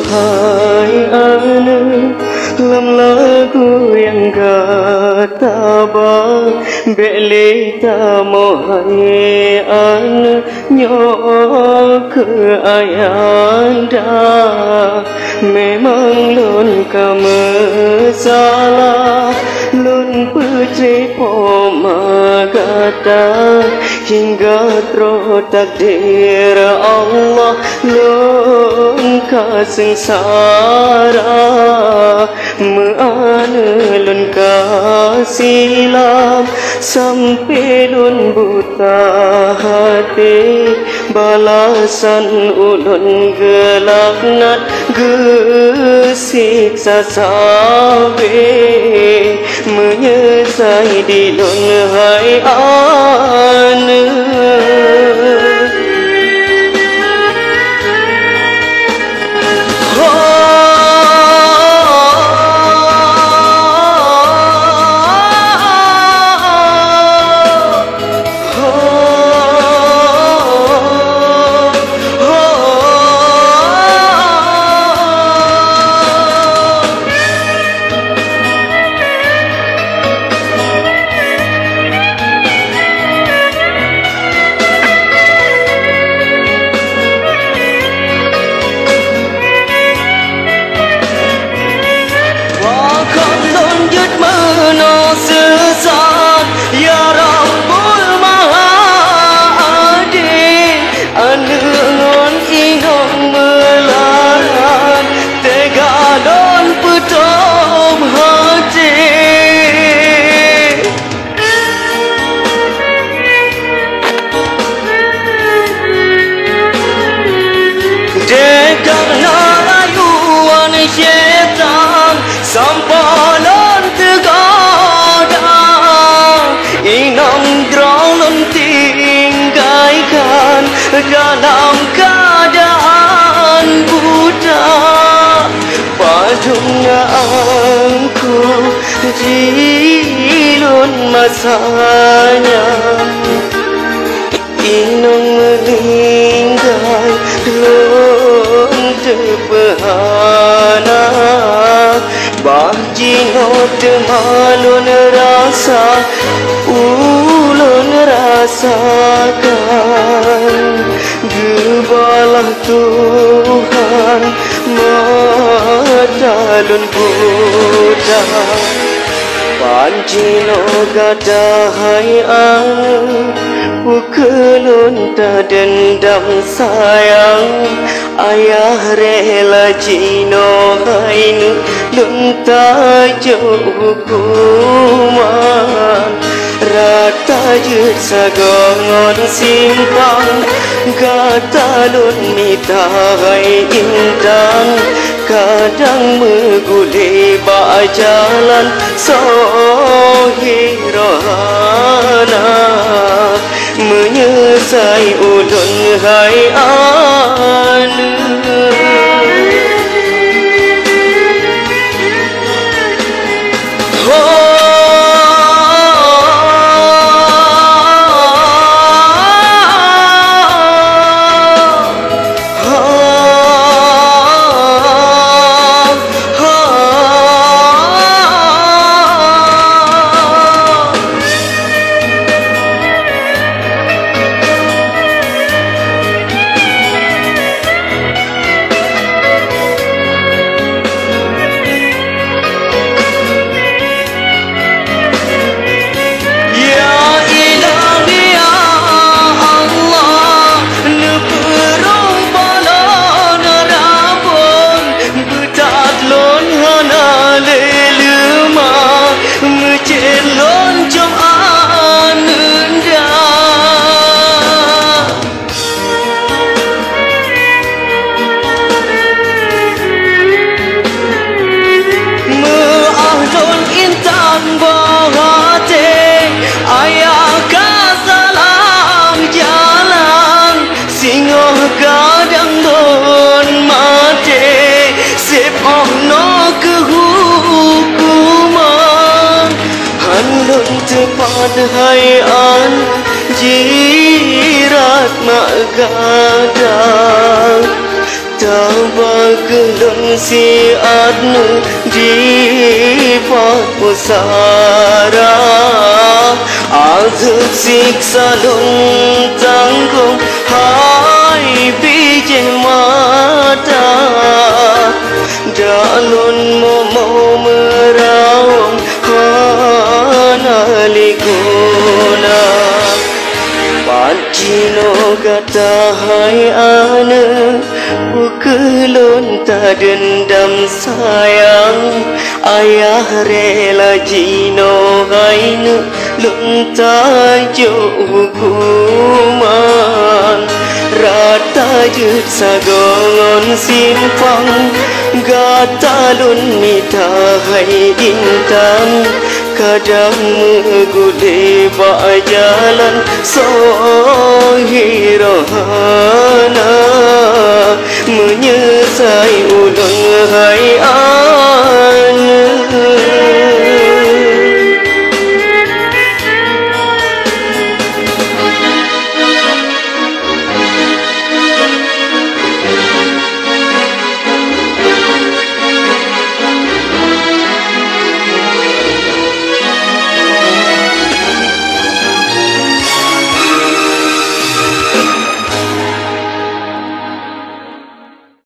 hai ane lam lagu yang gataba belita mohai ane nyok ke ayanda memang lun kamu salah lun putri pomagata hingga roh takdir Allah lun kasengsara meana lun kasilam sampai lun buta hati balasan ulun gelaknat gesiksa sabe menyesai di lun hai ane sampalan tergadang inam drolon tinggalkan dalam keadaan buta padungnya aku jilun masanya inam meninggal lun terpehana Bajino temalun rasa ulun rasakan gebalah Tuhan matalun buta Bajino gadahai pukulun tak dendam sayang ayah rela jino hainu lunta hukuman rata jut sagongon simpang gata lun mitahai intan kadang meguli bajalan sohirohana menyesai ulun hai ane Padhaian jirat mak gadang tabak Kelun si adnu jipat pusara Azub siksa lung tanggung hai biji mata Dalun mau merawang hanaliguna Pancino kata hai ana Bukelun tak dendam sayang Ayah rela jino hainu Lun tajuk hukuman Rata jut sagongon simpang Gatalun mita hai intan Kadang megule bak jalan sohirohan